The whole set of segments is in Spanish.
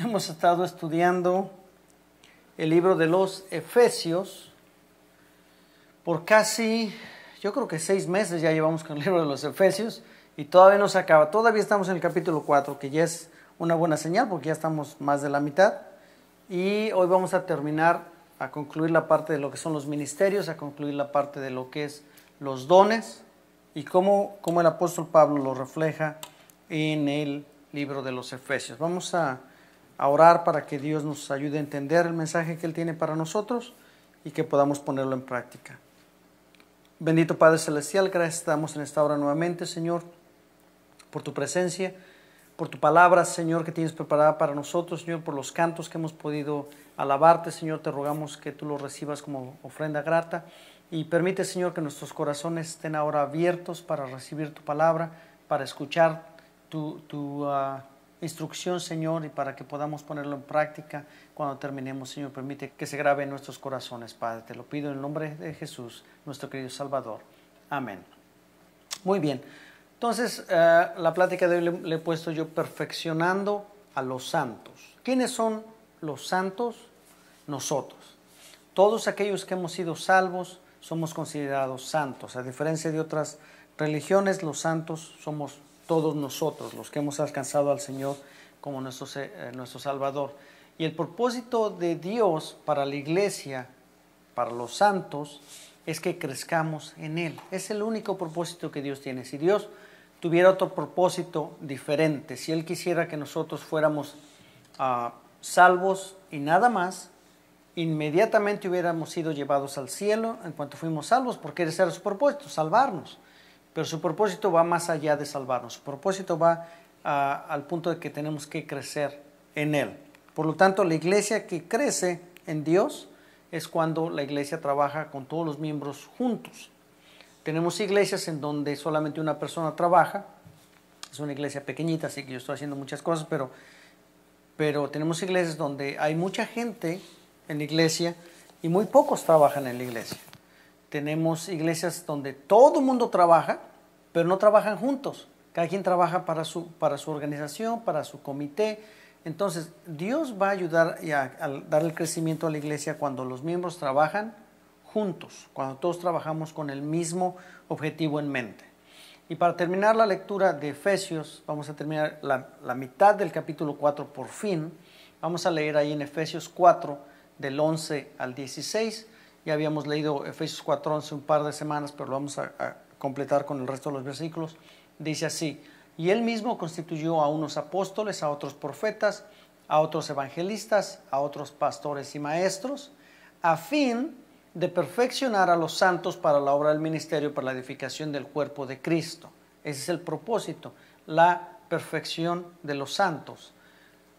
Hemos estado estudiando el libro de los Efesios por casi, yo creo que 6 meses ya llevamos con el libro de los Efesios y todavía no se acaba. Todavía estamos en el capítulo 4, que ya es una buena señal porque ya estamos más de la mitad. Y hoy vamos a terminar, a concluir la parte de lo que son los ministerios, a concluir la parte de lo que es los dones y cómo el apóstol Pablo lo refleja en el libro de los Efesios. Vamos a orar para que Dios nos ayude a entender el mensaje que Él tiene para nosotros y que podamos ponerlo en práctica. Bendito Padre Celestial, gracias damos en esta hora nuevamente, Señor, por tu presencia, por tu palabra, Señor, que tienes preparada para nosotros, Señor, por los cantos que hemos podido alabarte, Señor, te rogamos que tú los recibas como ofrenda grata y permite, Señor, que nuestros corazones estén ahora abiertos para recibir tu palabra, para escuchar tu instrucción, Señor, y para que podamos ponerlo en práctica cuando terminemos, Señor. Permite que se grabe en nuestros corazones, Padre. Te lo pido en el nombre de Jesús, nuestro querido Salvador. Amén. Muy bien. Entonces, la plática de hoy le he puesto yo perfeccionando a los santos. ¿Quiénes son los santos? Nosotros. Todos aquellos que hemos sido salvos somos considerados santos. A diferencia de otras religiones, los santos somos todos nosotros, los que hemos alcanzado al Señor como nuestro Salvador. Y el propósito de Dios para la iglesia, para los santos, es que crezcamos en Él. Es el único propósito que Dios tiene. Si Dios tuviera otro propósito diferente, si Él quisiera que nosotros fuéramos salvos y nada más, inmediatamente hubiéramos sido llevados al cielo en cuanto fuimos salvos, porque ese era su propósito, salvarnos. Pero su propósito va más allá de salvarnos. Su propósito va al punto de que tenemos que crecer en Él. Por lo tanto, la iglesia que crece en Dios es cuando la iglesia trabaja con todos los miembros juntos. Tenemos iglesias en donde solamente una persona trabaja. Es una iglesia pequeñita, así que yo estoy haciendo muchas cosas, pero tenemos iglesias donde hay mucha gente en la iglesia y muy pocos trabajan en la iglesia. Tenemos iglesias donde todo el mundo trabaja, pero no trabajan juntos. Cada quien trabaja para su organización, para su comité. Entonces, Dios va a ayudar a dar el crecimiento a la iglesia cuando los miembros trabajan juntos, cuando todos trabajamos con el mismo objetivo en mente. Y para terminar la lectura de Efesios, vamos a terminar la mitad del capítulo 4 por fin. Vamos a leer ahí en Efesios 4, del 11 al 16. Ya habíamos leído Efesios 4:11 un par de semanas, pero lo vamos a completar con el resto de los versículos. Dice así: y Él mismo constituyó a unos apóstoles, a otros profetas, a otros evangelistas, a otros pastores y maestros, a fin de perfeccionar a los santos para la obra del ministerio, para la edificación del cuerpo de Cristo. Ese es el propósito, la perfección de los santos,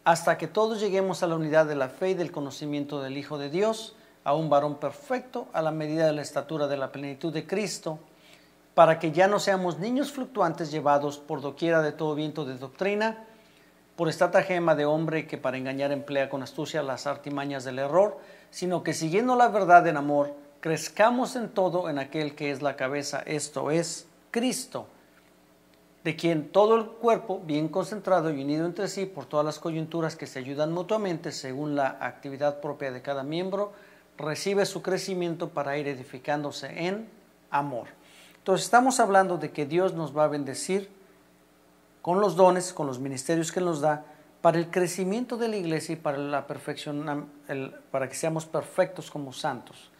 hasta que todos lleguemos a la unidad de la fe y del conocimiento del Hijo de Dios, a un varón perfecto, a la medida de la estatura de la plenitud de Cristo, para que ya no seamos niños fluctuantes llevados por doquiera de todo viento de doctrina, por estratagema de hombre que para engañar emplea con astucia las artimañas del error, sino que siguiendo la verdad en amor, crezcamos en todo en aquel que es la cabeza, esto es Cristo, de quien todo el cuerpo, bien concentrado y unido entre sí por todas las coyunturas que se ayudan mutuamente según la actividad propia de cada miembro, recibe su crecimiento para ir edificándose en amor. Entonces estamos hablando de que Dios nos va a bendecir con los dones, con los ministerios que Él nos da, para el crecimiento de la iglesia y para la perfección, para que seamos perfectos como santos.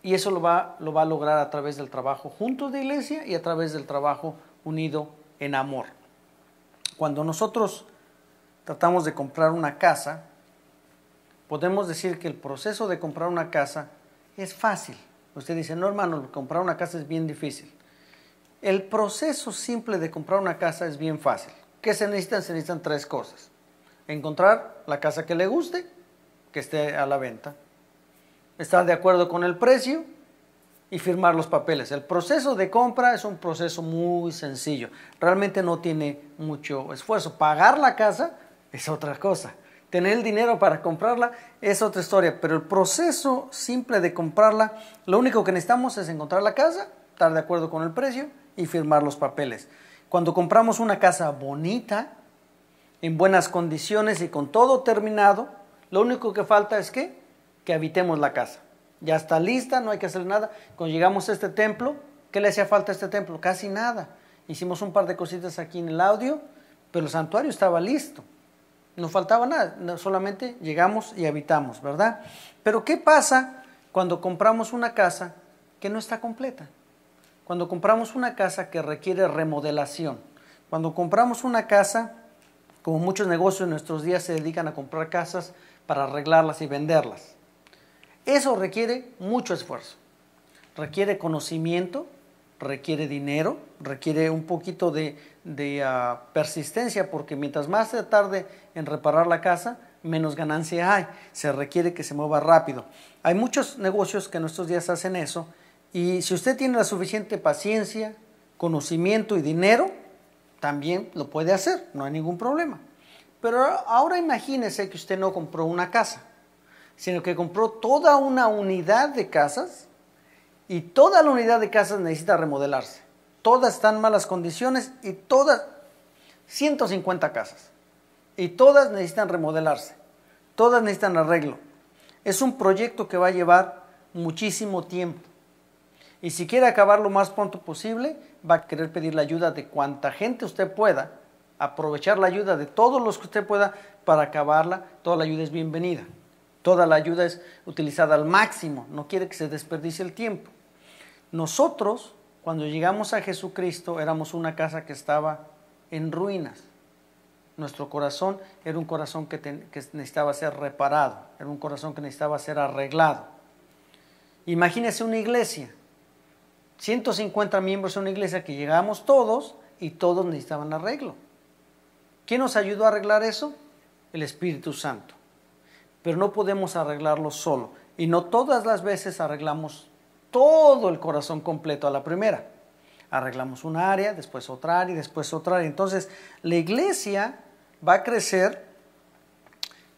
Y eso lo va a lograr a través del trabajo junto de la iglesia y a través del trabajo unido en amor. Cuando nosotros tratamos de comprar una casa, podemos decir que el proceso de comprar una casa es fácil. Usted dice, no hermano, comprar una casa es bien difícil. El proceso simple de comprar una casa es bien fácil. ¿Qué se necesitan? Se necesitan 3 cosas. Encontrar la casa que le guste, que esté a la venta. Estar de acuerdo con el precio y firmar los papeles. El proceso de compra es un proceso muy sencillo. Realmente no tiene mucho esfuerzo. Pagar la casa es otra cosa. Tener el dinero para comprarla es otra historia, pero el proceso simple de comprarla, lo único que necesitamos es encontrar la casa, estar de acuerdo con el precio y firmar los papeles. Cuando compramos una casa bonita, en buenas condiciones y con todo terminado. Lo único que falta es que habitemos la casa. Ya está lista, no hay que hacer nada. Cuando llegamos a este templo, ¿qué le hacía falta a este templo? Casi nada. Hicimos un par de cositas aquí en el audio, pero el santuario estaba listo. No faltaba nada, solamente llegamos y habitamos, ¿verdad? Pero ¿qué pasa cuando compramos una casa que no está completa? Cuando compramos una casa que requiere remodelación. Cuando compramos una casa, como muchos negocios en nuestros días se dedican a comprar casas para arreglarlas y venderlas. Eso requiere mucho esfuerzo. Requiere conocimiento, requiere dinero, requiere un poquito de persistencia, porque mientras más se tarde en reparar la casa, menos ganancia hay. Se requiere que se mueva rápido. Hay muchos negocios que en estos días hacen eso, y si usted tiene la suficiente paciencia, conocimiento y dinero, también lo puede hacer, no hay ningún problema. Pero ahora imagínese que usted no compró una casa, sino que compró toda una unidad de casas, y toda la unidad de casas necesita remodelarse. Todas están en malas condiciones y todas, 150 casas, y todas necesitan remodelarse, todas necesitan arreglo. Es un proyecto que va a llevar muchísimo tiempo, y si quiere acabar lo más pronto posible, va a querer pedir la ayuda de cuanta gente usted pueda, aprovechar la ayuda de todos los que usted pueda para acabarla. Toda la ayuda es bienvenida, toda la ayuda es utilizada al máximo, no quiere que se desperdicie el tiempo. Nosotros, cuando llegamos a Jesucristo, éramos una casa que estaba en ruinas. Nuestro corazón era un corazón que necesitaba ser reparado, era un corazón que necesitaba ser arreglado. Imagínese una iglesia, 150 miembros en una iglesia que llegamos todos y todos necesitaban arreglo. ¿Quién nos ayudó a arreglar eso? El Espíritu Santo. Pero no podemos arreglarlo solo, y no todas las veces arreglamos todo el corazón completo a la primera. Arreglamos un área, después otra área y después otra área. Entonces, la iglesia va a crecer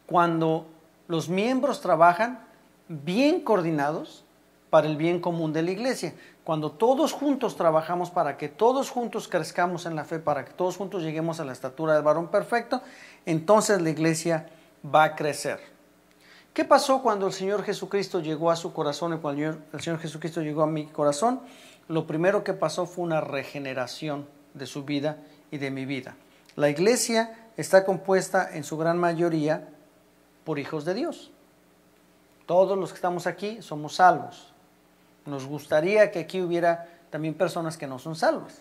cuando los miembros trabajan bien coordinados para el bien común de la iglesia. Cuando todos juntos trabajamos para que todos juntos crezcamos en la fe, para que todos juntos lleguemos a la estatura del varón perfecto, entonces la iglesia va a crecer. ¿Qué pasó cuando el Señor Jesucristo llegó a su corazón y cuando el Señor Jesucristo llegó a mi corazón? Lo primero que pasó fue una regeneración de su vida y de mi vida. La iglesia está compuesta en su gran mayoría por hijos de Dios. Todos los que estamos aquí somos salvos. Nos gustaría que aquí hubiera también personas que no son salvas.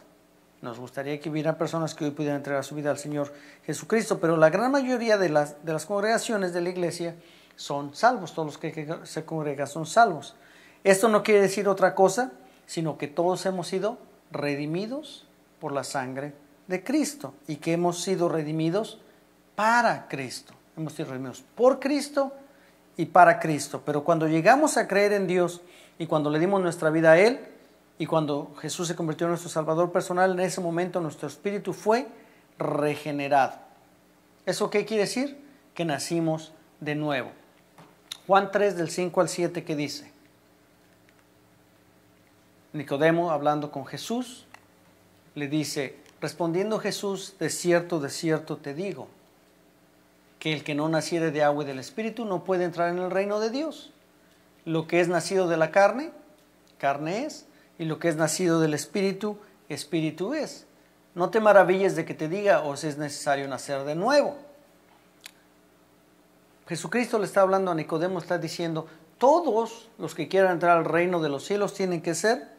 Nos gustaría que hubiera personas que hoy pudieran entregar su vida al Señor Jesucristo, pero la gran mayoría de las congregaciones de la iglesia son salvos. Todos los que se congregan son salvos. Esto no quiere decir otra cosa, sino que todos hemos sido redimidos por la sangre de Cristo, y que hemos sido redimidos para Cristo. Hemos sido redimidos por Cristo y para Cristo. Pero cuando llegamos a creer en Dios y cuando le dimos nuestra vida a Él, y cuando Jesús se convirtió en nuestro Salvador personal, en ese momento nuestro espíritu fue regenerado. ¿Eso qué quiere decir? Que nacimos de nuevo. Juan 3, del 5 al 7, ¿qué dice? Nicodemo, hablando con Jesús, le dice: respondiendo Jesús, de cierto te digo, que el que no naciere de agua y del Espíritu no puede entrar en el reino de Dios. Lo que es nacido de la carne, carne es, y lo que es nacido del Espíritu, Espíritu es. No te maravilles de que te diga: os es necesario nacer de nuevo. Jesucristo le está hablando a Nicodemo, está diciendo: todos los que quieran entrar al reino de los cielos tienen que ser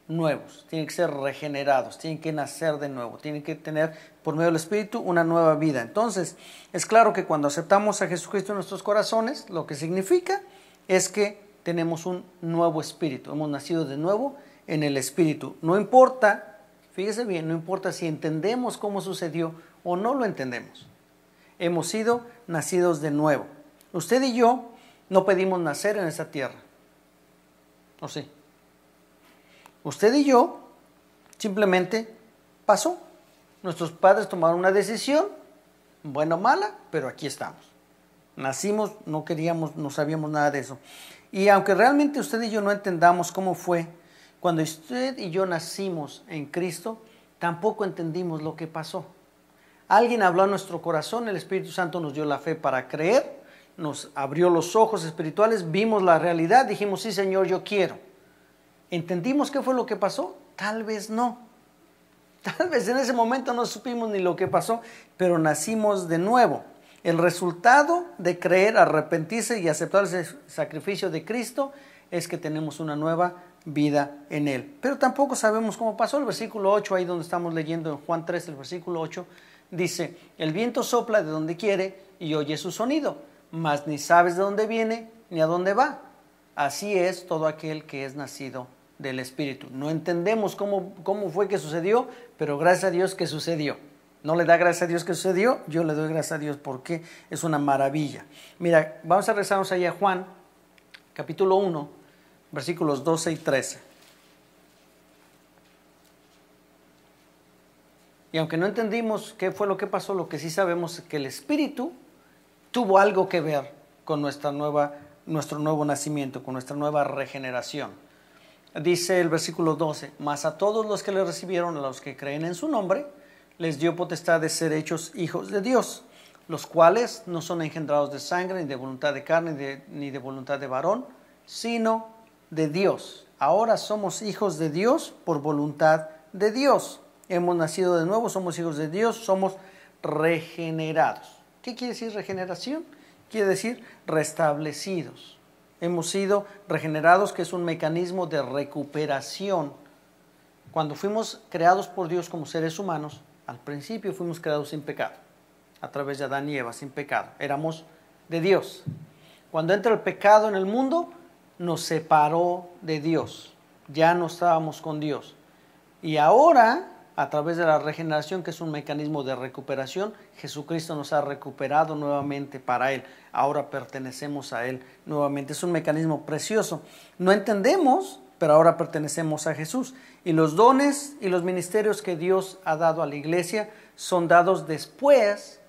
nuevos, tienen que ser regenerados, tienen que nacer de nuevo, tienen que tener por medio del Espíritu una nueva vida. Entonces, es claro que cuando aceptamos a Jesucristo en nuestros corazones, lo que significa es que tenemos un nuevo espíritu, hemos nacido de nuevo en el Espíritu. No importa, fíjese bien, no importa si entendemos cómo sucedió o no lo entendemos. Hemos sido nacidos de nuevo. Usted y yo no pedimos nacer en esta tierra, ¿o sí? Usted y yo simplemente pasó. Nuestros padres tomaron una decisión, buena o mala, pero aquí estamos. Nacimos, no queríamos, no sabíamos nada de eso. Y aunque realmente usted y yo no entendamos cómo fue, cuando usted y yo nacimos en Cristo, tampoco entendimos lo que pasó. Alguien habló a nuestro corazón, el Espíritu Santo nos dio la fe para creer, nos abrió los ojos espirituales, vimos la realidad, dijimos, sí Señor, yo quiero. ¿Entendimos qué fue lo que pasó? Tal vez no. Tal vez en ese momento no supimos ni lo que pasó, pero nacimos de nuevo. El resultado de creer, arrepentirse y aceptar el sacrificio de Cristo es que tenemos una nueva vida en Él. Pero tampoco sabemos cómo pasó. El versículo 8, ahí donde estamos leyendo en Juan 3, el versículo 8, dice, el viento sopla de donde quiere y oye su sonido, mas ni sabes de dónde viene ni a dónde va. Así es todo aquel que es nacido del Espíritu. No entendemos cómo fue que sucedió, pero gracias a Dios que sucedió. ¿No le da gracias a Dios que sucedió? Yo le doy gracias a Dios porque es una maravilla. Mira, vamos a regresarnos allá a Juan, capítulo 1, versículos 12 y 13. Y aunque no entendimos qué fue lo que pasó, lo que sí sabemos es que el Espíritu tuvo algo que ver con nuestro nuevo nacimiento, con nuestra nueva regeneración. Dice el versículo 12, mas a todos los que le recibieron, a los que creen en su nombre, les dio potestad de ser hechos hijos de Dios, los cuales no son engendrados de sangre, ni de voluntad de carne, ni de voluntad de varón, sino de Dios. Ahora somos hijos de Dios por voluntad de Dios. Hemos nacido de nuevo, somos hijos de Dios, somos regenerados. ¿Qué quiere decir regeneración? Quiere decir restablecidos. Hemos sido regenerados, que es un mecanismo de recuperación. Cuando fuimos creados por Dios como seres humanos, al principio fuimos creados sin pecado, a través de Adán y Eva, sin pecado. Éramos de Dios. Cuando entra el pecado en el mundo, nos separó de Dios. Ya no estábamos con Dios. Y ahora, a través de la regeneración, que es un mecanismo de recuperación, Jesucristo nos ha recuperado nuevamente para Él. Ahora pertenecemos a Él nuevamente. Es un mecanismo precioso. No entendemos, pero ahora pertenecemos a Jesús. Y los dones y los ministerios que Dios ha dado a la iglesia son dados después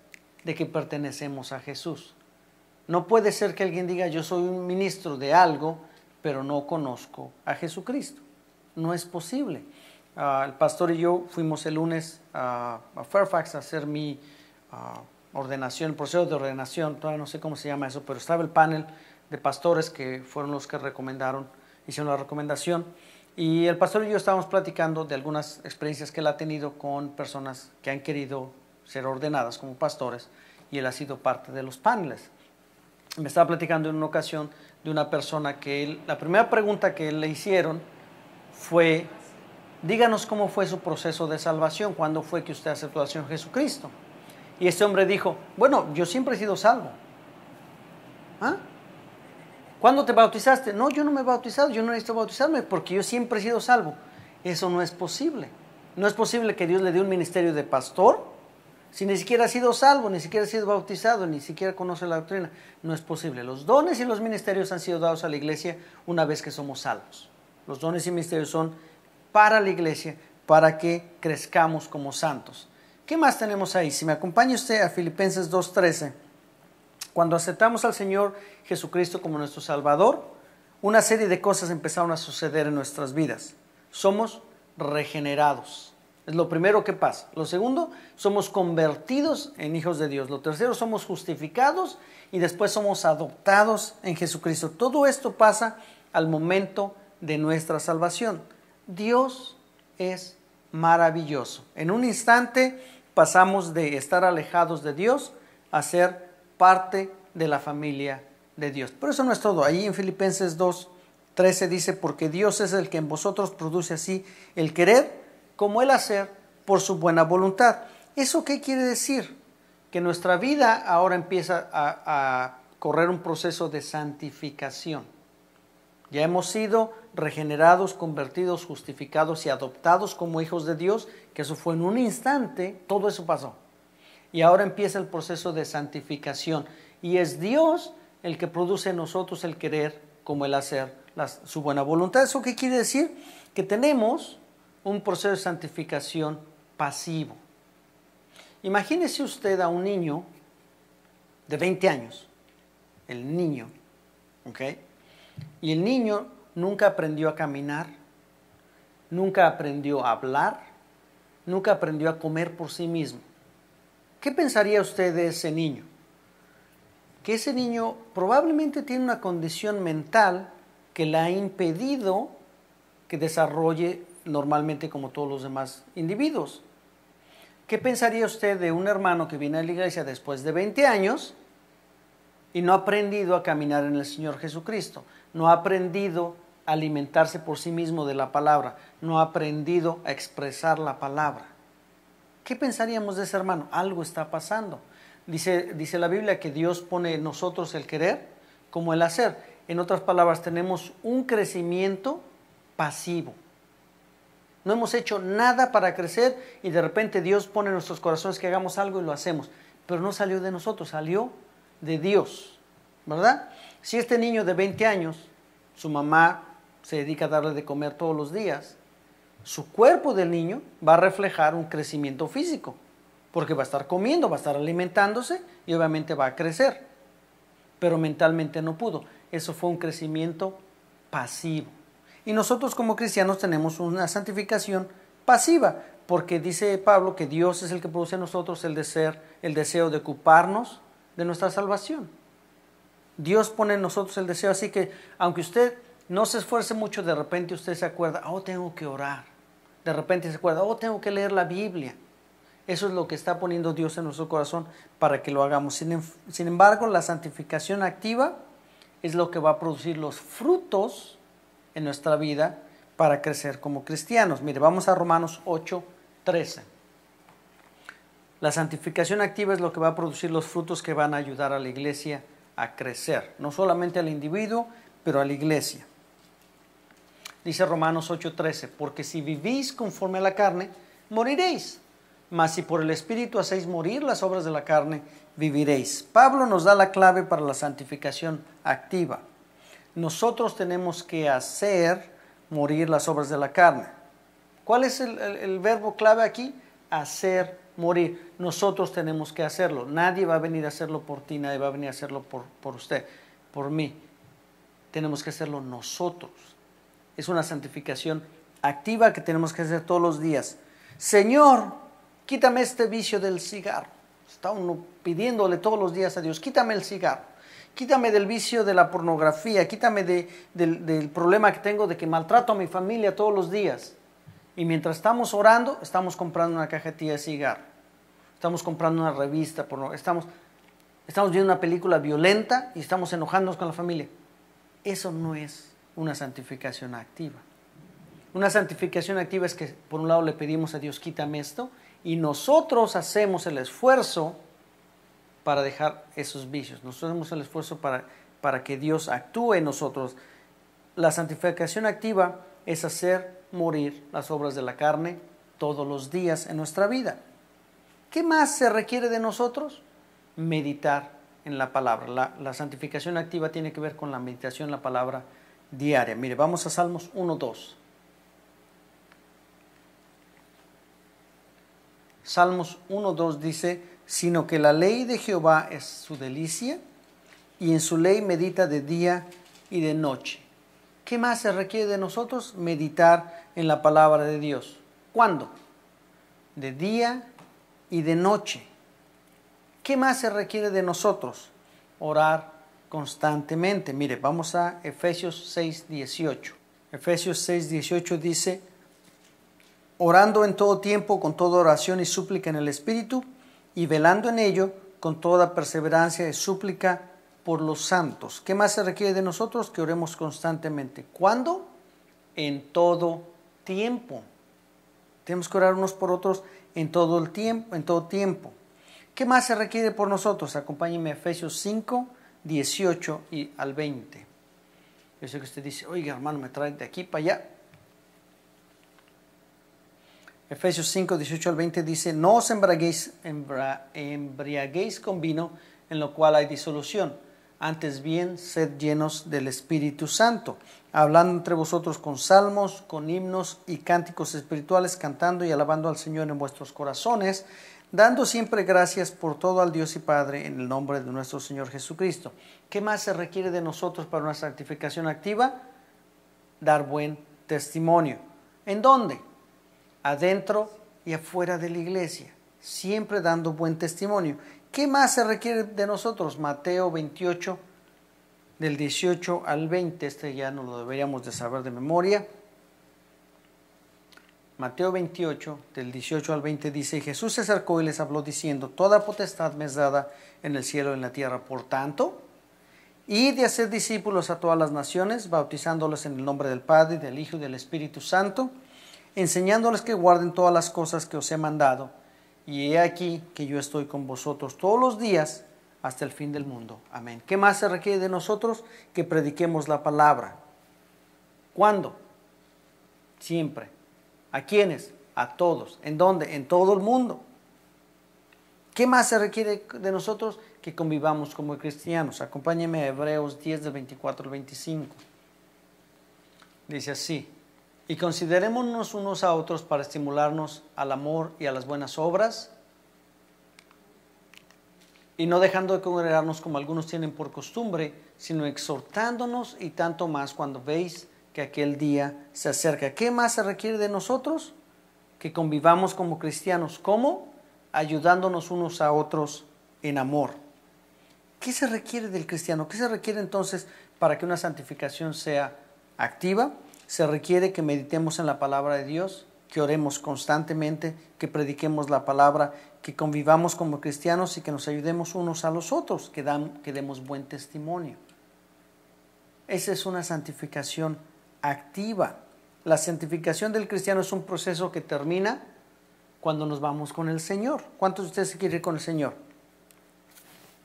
de que pertenecemos a Jesús. No puede ser que alguien diga, yo soy un ministro de algo, pero no conozco a Jesucristo. No es posible. El pastor y yo fuimos el lunes a Fairfax a hacer mi ordenación, el proceso de ordenación, todavía no sé cómo se llama eso, pero estaba el panel de pastores que fueron los que hicieron la recomendación, y el pastor y yo estábamos platicando de algunas experiencias que él ha tenido con personas que han querido ser ordenadas como pastores, y él ha sido parte de los paneles. Me estaba platicando en una ocasión de una persona que la primera pregunta que le hicieron fue, díganos cómo fue su proceso de salvación, cuándo fue que usted aceptó al Señor Jesucristo. Y este hombre dijo, bueno, yo siempre he sido salvo. ¿Ah? ¿Cuándo te bautizaste? No, yo no me he bautizado, yo no necesito bautizarme porque yo siempre he sido salvo. Eso no es posible. No es posible que Dios le dé un ministerio de pastor si ni siquiera ha sido salvo, ni siquiera ha sido bautizado, ni siquiera conoce la doctrina. No es posible. Los dones y los ministerios han sido dados a la iglesia una vez que somos salvos. Los dones y ministerios son para la iglesia, para que crezcamos como santos. ¿Qué más tenemos ahí? Si me acompaña usted a Filipenses 2:13. Cuando aceptamos al Señor Jesucristo como nuestro Salvador, una serie de cosas empezaron a suceder en nuestras vidas. Somos regenerados. Es lo primero que pasa. Lo segundo, somos convertidos en hijos de Dios. Lo tercero, somos justificados y después somos adoptados en Jesucristo. Todo esto pasa al momento de nuestra salvación. Dios es maravilloso. En un instante pasamos de estar alejados de Dios a ser parte de la familia de Dios. Pero eso no es todo. Ahí en Filipenses 2:13 dice, porque Dios es el que en vosotros produce así el querer como el hacer por su buena voluntad. ¿Eso qué quiere decir? Que nuestra vida ahora empieza a correr un proceso de santificación. Ya hemos sido regenerados, convertidos, justificados y adoptados como hijos de Dios, que eso fue en un instante, todo eso pasó. Y ahora empieza el proceso de santificación. Y es Dios el que produce en nosotros el querer como el hacer, su buena voluntad. ¿Eso qué quiere decir? Que tenemos un proceso de santificación pasivo. Imagínese usted a un niño de 20 años, el niño, ¿ok? Y el niño nunca aprendió a caminar, nunca aprendió a hablar, nunca aprendió a comer por sí mismo. ¿qué pensaría usted de ese niño? Que ese niño probablemente tiene una condición mental que le ha impedido que desarrolle normalmente como todos los demás individuos. ¿Qué pensaría usted de un hermano que viene a la iglesia después de 20 años y no ha aprendido a caminar en el Señor Jesucristo? No ha aprendido a alimentarse por sí mismo de la palabra, no ha aprendido a expresar la palabra. ¿Qué pensaríamos de ese hermano? Algo está pasando. Dice la Biblia que Dios pone en nosotros el querer como el hacer. En otras palabras, tenemos un crecimiento pasivo. No hemos hecho nada para crecer y de repente Dios pone en nuestros corazones que hagamos algo y lo hacemos. Pero no salió de nosotros, salió de Dios, ¿verdad? Si este niño de 20 años, su mamá se dedica a darle de comer todos los días, su cuerpo del niño va a reflejar un crecimiento físico, porque va a estar comiendo, va a estar alimentándose y obviamente va a crecer. Pero mentalmente no pudo. Eso fue un crecimiento pasivo. Y nosotros como cristianos tenemos una santificación pasiva, porque dice Pablo que Dios es el que produce en nosotros el deseo de ocuparnos de nuestra salvación. Dios pone en nosotros el deseo, así que aunque usted no se esfuerce mucho, de repente usted se acuerda, tengo que orar. De repente se acuerda, tengo que leer la Biblia. Eso es lo que está poniendo Dios en nuestro corazón para que lo hagamos. Sin embargo, la santificación activa es lo que va a producir los frutos en nuestra vida para crecer como cristianos. Mire, vamos a Romanos 8:13. La santificación activa es lo que va a producir los frutos que van a ayudar a la iglesia a crecer. No solamente al individuo, pero a la iglesia. Dice Romanos 8:13, porque si vivís conforme a la carne, moriréis. Mas si por el Espíritu hacéis morir las obras de la carne, viviréis. Pablo nos da la clave para la santificación activa. Nosotros tenemos que hacer morir las obras de la carne. ¿Cuál es el verbo clave aquí? Hacer morir. Nosotros tenemos que hacerlo. Nadie va a venir a hacerlo por ti, nadie va a venir a hacerlo por usted, por mí. Tenemos que hacerlo nosotros. Es una santificación activa que tenemos que hacer todos los días. Señor, quítame este vicio del cigarro. Está uno pidiéndole todos los días a Dios, quítame el cigarro, quítame del vicio de la pornografía, quítame del problema que tengo de que maltrato a mi familia todos los días. Y mientras estamos orando, estamos comprando una cajetilla de cigarro, estamos comprando una revista, estamos viendo una película violenta y estamos enojándonos con la familia. Eso no es una santificación activa. Una santificación activa es que por un lado le pedimos a Dios, quítame esto, y nosotros hacemos el esfuerzo para dejar esos vicios. Nosotros hacemos el esfuerzo para que Dios actúe en nosotros. La santificación activa es hacer morir las obras de la carne todos los días en nuestra vida. ¿Qué más se requiere de nosotros? Meditar en la palabra. La santificación activa tiene que ver con la meditación en la palabra diaria. Mire, vamos a Salmos 1:2. Salmos 1:2 dice, sino que la ley de Jehová es su delicia, y en su ley medita de día y de noche. ¿Qué más se requiere de nosotros? Meditar en la palabra de Dios. ¿Cuándo? De día y de noche. ¿Qué más se requiere de nosotros? Orar constantemente. Mire, vamos a Efesios 6:18. Efesios 6:18 dice, orando en todo tiempo con toda oración y súplica en el Espíritu, y velando en ello con toda perseverancia y súplica por los santos. ¿Qué más se requiere de nosotros? Que oremos constantemente. ¿Cuándo? En todo tiempo. Tenemos que orar unos por otros en todo el tiempo, en todo tiempo. ¿Qué más se requiere por nosotros? Acompáñenme a Efesios 5:18 y al 20. Yo sé que usted dice, oiga hermano, me trae de aquí para allá. Efesios 5:18 al 20 dice, no os embriaguéis con vino, en lo cual hay disolución. Antes bien, sed llenos del Espíritu Santo, hablando entre vosotros con salmos, con himnos y cánticos espirituales, cantando y alabando al Señor en vuestros corazones, dando siempre gracias por todo al Dios y Padre en el nombre de nuestro Señor Jesucristo. ¿Qué más se requiere de nosotros para una santificación activa? Dar buen testimonio. ¿En dónde? Adentro y afuera de la iglesia. siempre dando buen testimonio. ¿Qué más se requiere de nosotros? Mateo 28, del 18 al 20, ya no lo deberíamos de saber de memoria. Mateo 28, del 18 al 20 dice: Jesús se acercó y les habló diciendo: Toda potestad me es dada en el cielo y en la tierra. Por tanto, id de hacer discípulos a todas las naciones, bautizándolos en el nombre del Padre, del Hijo y del Espíritu Santo, enseñándoles que guarden todas las cosas que os he mandado. Y he aquí que yo estoy con vosotros todos los días hasta el fin del mundo. Amén. ¿Qué más se requiere de nosotros? Que prediquemos la palabra. ¿Cuándo? Siempre. ¿A quiénes? A todos. ¿En dónde? En todo el mundo. ¿Qué más se requiere de nosotros? Que convivamos como cristianos. Acompáñenme a Hebreos 10, del 24 al 25. Dice así: y considerémonos unos a otros para estimularnos al amor y a las buenas obras, y no dejando de congregarnos como algunos tienen por costumbre, sino exhortándonos, y tanto más cuando veis que aquel día se acerca. ¿Qué más se requiere de nosotros? Que convivamos como cristianos. ¿Cómo? Ayudándonos unos a otros en amor. ¿Qué se requiere del cristiano? ¿Qué se requiere entonces para que una santificación sea activa? Se requiere que meditemos en la palabra de Dios, que oremos constantemente, que prediquemos la palabra, que convivamos como cristianos y que nos ayudemos unos a los otros, que demos buen testimonio. Esa es una santificación activa. La santificación del cristiano es un proceso que termina cuando nos vamos con el Señor. ¿Cuántos de ustedes se quieren ir con el Señor?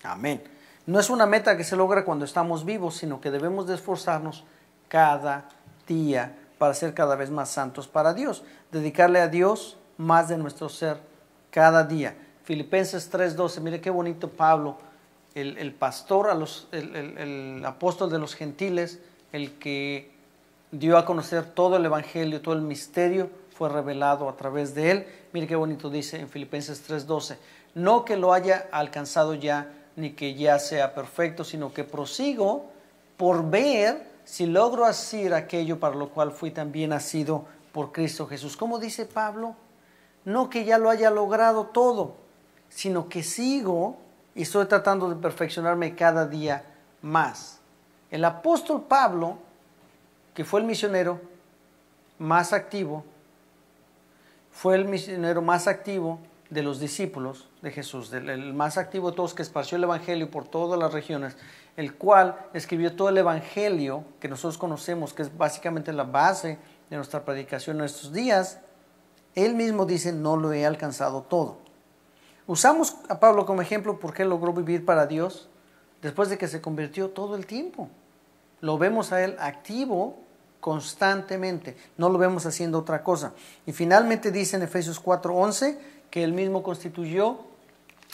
Amén. No es una meta que se logra cuando estamos vivos, sino que debemos de esforzarnos cada día para ser cada vez más santos para Dios, dedicarle a Dios más de nuestro ser cada día. Filipenses 3:12, mire qué bonito Pablo, el pastor, el apóstol de los gentiles, el que dio a conocer todo el evangelio, todo el misterio fue revelado a través de él. Mire qué bonito dice en Filipenses 3:12, no que lo haya alcanzado ya, ni que ya sea perfecto, sino que prosigo por ver si logro hacer aquello para lo cual fui también nacido por Cristo Jesús. ¿Cómo dice Pablo? No que ya lo haya logrado todo, sino que sigo y estoy tratando de perfeccionarme cada día más. El apóstol Pablo, que fue el misionero más activo, fue el misionero más activo de los discípulos de Jesús, el más activo de todos, que esparció el evangelio por todas las regiones, el cual escribió todo el evangelio que nosotros conocemos, que es básicamente la base de nuestra predicación en estos días. Él mismo dice: no lo he alcanzado todo. Usamos a Pablo como ejemplo porque él logró vivir para Dios después de que se convirtió todo el tiempo. Lo vemos a él activo constantemente, no lo vemos haciendo otra cosa. Y finalmente dice en Efesios 4:11 que él mismo constituyó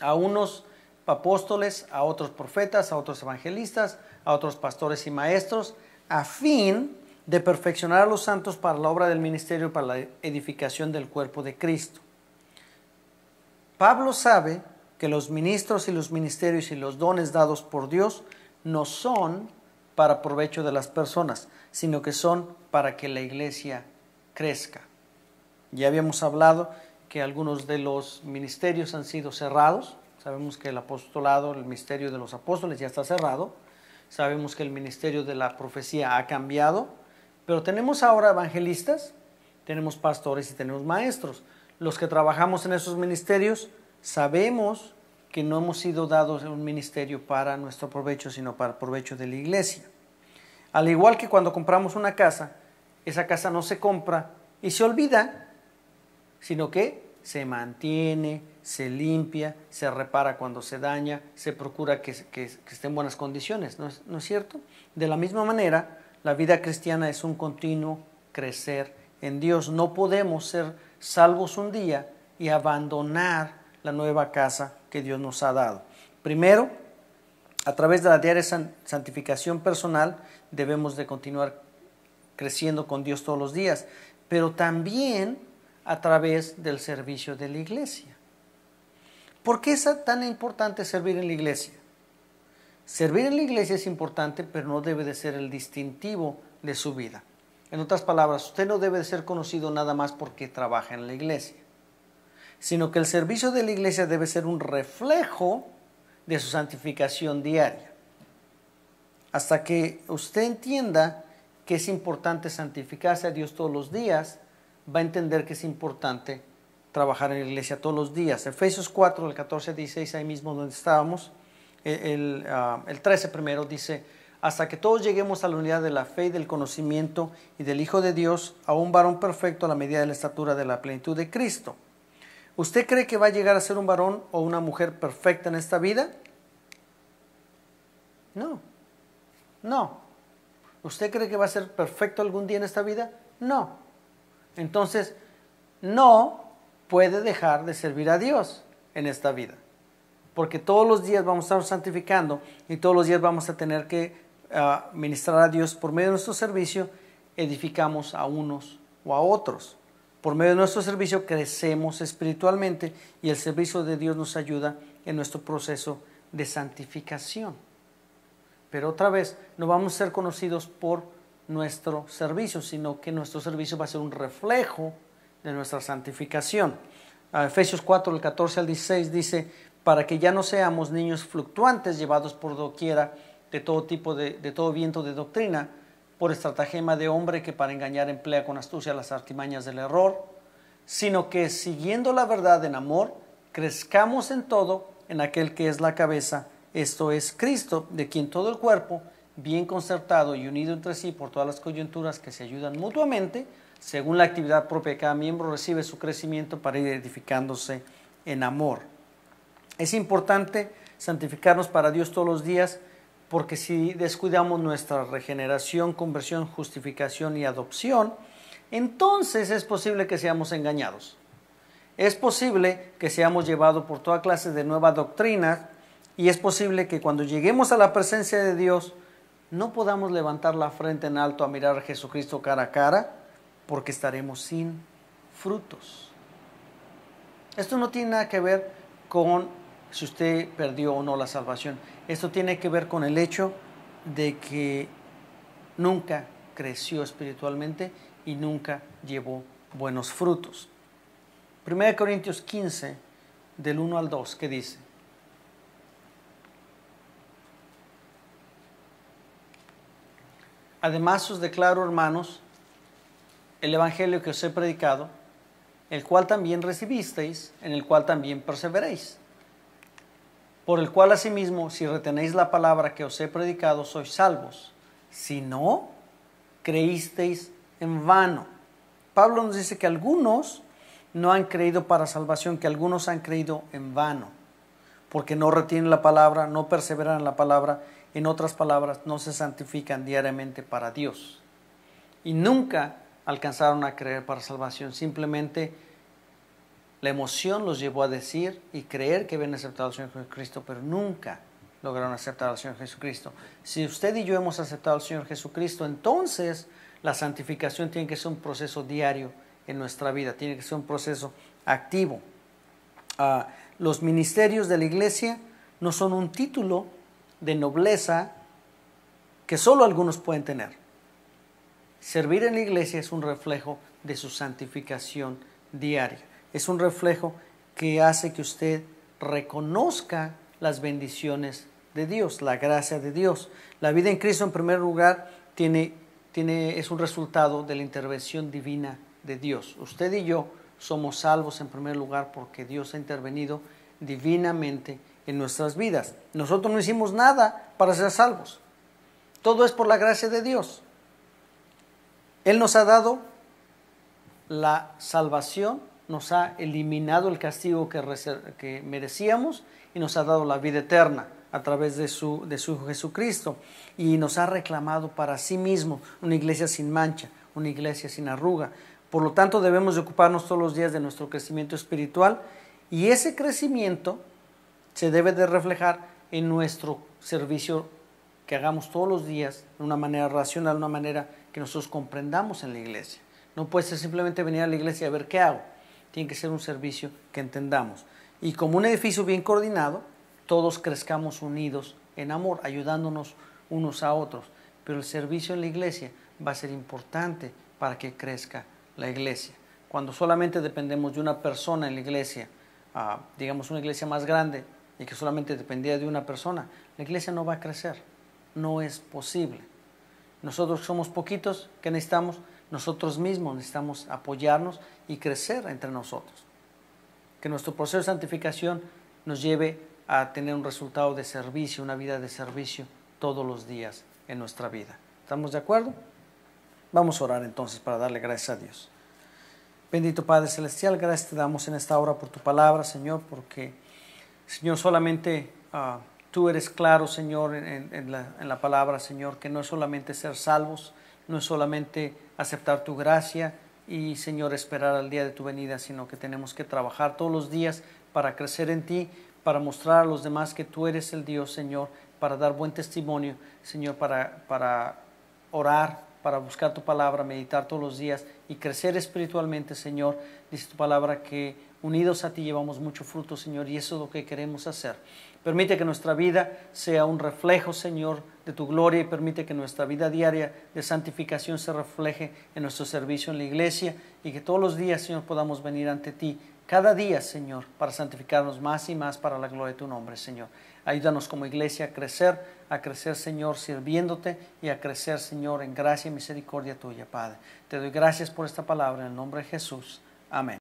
a unos apóstoles, a otros profetas, a otros evangelistas, a otros pastores y maestros, a fin de perfeccionar a los santos para la obra del ministerio, para la edificación del cuerpo de Cristo. Pablo sabe que los ministros y los ministerios y los dones dados por Dios no son para provecho de las personas, sino que son para que la iglesia crezca. Ya habíamos hablado que algunos de los ministerios han sido cerrados. Sabemos que el apostolado, el misterio de los apóstoles ya está cerrado. Sabemos que el ministerio de la profecía ha cambiado. Pero tenemos ahora evangelistas, tenemos pastores y tenemos maestros. Los que trabajamos en esos ministerios sabemos que no hemos sido dados un ministerio para nuestro provecho, sino para el provecho de la iglesia. Al igual que cuando compramos una casa, esa casa no se compra y se olvida, sino que se mantiene, se limpia, se repara cuando se daña, se procura que esté en buenas condiciones, ¿no es cierto? De la misma manera, la vida cristiana es un continuo crecer en Dios. No podemos ser salvos un día y abandonar la nueva casa que Dios nos ha dado. Primero, a través de la diaria santificación personal, debemos de continuar creciendo con Dios todos los días, pero también a través del servicio de la iglesia. ¿Por qué es tan importante servir en la iglesia? Servir en la iglesia es importante, pero no debe de ser el distintivo de su vida. En otras palabras, usted no debe de ser conocido nada más porque trabaja en la iglesia. sino que el servicio de la iglesia debe ser un reflejo de su santificación diaria. Hasta que usted entienda que es importante santificarse a Dios todos los días, va a entender que es importante trabajar en la iglesia todos los días. Efesios 4, del 14 al 16, ahí mismo donde estábamos, el 13 primero dice: hasta que todos lleguemos a la unidad de la fe y del conocimiento y del Hijo de Dios, a un varón perfecto a la medida de la estatura de la plenitud de Cristo. ¿Usted cree que va a llegar a ser un varón o una mujer perfecta en esta vida? No, no. ¿Usted cree que va a ser perfecto algún día en esta vida? No. Entonces, no puede dejar de servir a Dios en esta vida, porque todos los días vamos a estar santificando y todos los días vamos a tener que ministrar a Dios. Por medio de nuestro servicio edificamos a unos o a otros. Por medio de nuestro servicio crecemos espiritualmente y el servicio de Dios nos ayuda en nuestro proceso de santificación. Pero otra vez, no vamos a ser conocidos por nuestro servicio, sino que nuestro servicio va a ser un reflejo de nuestra santificación. Efesios 4, del 14 al 16 dice: para que ya no seamos niños fluctuantes, llevados por doquiera de todo tipo de todo viento de doctrina, por estratagema de hombre que para engañar emplea con astucia las artimañas del error, sino que siguiendo la verdad en amor, crezcamos en todo en aquel que es la cabeza, esto es Cristo, de quien todo el cuerpo, bien concertado y unido entre sí por todas las coyunturas que se ayudan mutuamente, según la actividad propia de cada miembro, recibe su crecimiento para ir edificándose en amor. Es importante santificarnos para Dios todos los días, porque si descuidamos nuestra regeneración, conversión, justificación y adopción, entonces es posible que seamos engañados. Es posible que seamos llevados por toda clase de nueva doctrina, y es posible que cuando lleguemos a la presencia de Dios no podamos levantar la frente en alto a mirar a Jesucristo cara a cara, porque estaremos sin frutos. Esto no tiene nada que ver con si usted perdió o no la salvación. Esto tiene que ver con el hecho de que nunca creció espiritualmente y nunca llevó buenos frutos. 1 Corintios 15, del 1 al 2, ¿qué dice? Además os declaro, hermanos, el evangelio que os he predicado, el cual también recibisteis, en el cual también perseveréis, por el cual asimismo, si retenéis la palabra que os he predicado, sois salvos. Si no, creísteis en vano. Pablo nos dice que algunos no han creído para salvación, que algunos han creído en vano, porque no retienen la palabra, no perseveran en la palabra, en otras palabras, no se santifican diariamente para Dios. Y nunca alcanzaron a creer para salvación, simplemente la emoción los llevó a decir y creer que habían aceptado al Señor Jesucristo, pero nunca lograron aceptar al Señor Jesucristo. Si usted y yo hemos aceptado al Señor Jesucristo, entonces la santificación tiene que ser un proceso diario en nuestra vida, tiene que ser un proceso activo. Los ministerios de la iglesia no son un título de nobleza que solo algunos pueden tener. Servir en la iglesia es un reflejo de su santificación diaria. Es un reflejo que hace que usted reconozca las bendiciones de Dios, la gracia de Dios. La vida en Cristo, en primer lugar, es un resultado de la intervención divina de Dios. Usted y yo somos salvos en primer lugar porque Dios ha intervenido divinamente en nuestras vidas. Nosotros no hicimos nada para ser salvos. Todo es por la gracia de Dios. Él nos ha dado la salvación, nos ha eliminado el castigo que merecíamos y nos ha dado la vida eterna a través de su Hijo Jesucristo, y nos ha reclamado para sí mismo una iglesia sin mancha, una iglesia sin arruga. Por lo tanto, debemos de ocuparnos todos los días de nuestro crecimiento espiritual, y ese crecimiento se debe de reflejar en nuestro servicio que hagamos todos los días de una manera racional, de una manera que nosotros comprendamos en la iglesia. No puede ser simplemente venir a la iglesia a ver qué hago. Tiene que ser un servicio que entendamos. Y como un edificio bien coordinado, todos crezcamos unidos en amor, ayudándonos unos a otros. Pero el servicio en la iglesia va a ser importante para que crezca la iglesia. Cuando solamente dependemos de una persona en la iglesia, digamos una iglesia más grande y que solamente dependía de una persona, la iglesia no va a crecer, no es posible. Nosotros somos poquitos, ¿qué necesitamos? Nosotros mismos necesitamos apoyarnos y crecer entre nosotros. Que nuestro proceso de santificación nos lleve a tener un resultado de servicio, una vida de servicio todos los días en nuestra vida. ¿Estamos de acuerdo? Vamos a orar entonces para darle gracias a Dios. Bendito Padre Celestial, gracias te damos en esta hora por tu palabra, Señor, porque, Señor, solamente tú eres claro, Señor, en la palabra, Señor, que no es solamente ser salvos, no es solamente aceptar tu gracia y, Señor, esperar al día de tu venida, sino que tenemos que trabajar todos los días para crecer en ti, para mostrar a los demás que tú eres el Dios, Señor, para dar buen testimonio, Señor, para orar, para buscar tu palabra, meditar todos los días y crecer espiritualmente, Señor. Dice tu palabra que unidos a ti llevamos mucho fruto, Señor, y eso es lo que queremos hacer. Permite que nuestra vida sea un reflejo, Señor, de tu gloria, y permite que nuestra vida diaria de santificación se refleje en nuestro servicio en la iglesia, y que todos los días, Señor, podamos venir ante ti cada día, Señor, para santificarnos más y más para la gloria de tu nombre, Señor. Ayúdanos como iglesia a crecer, Señor, sirviéndote, y a crecer, Señor, en gracia y misericordia tuya, Padre. Te doy gracias por esta palabra en el nombre de Jesús. Amén.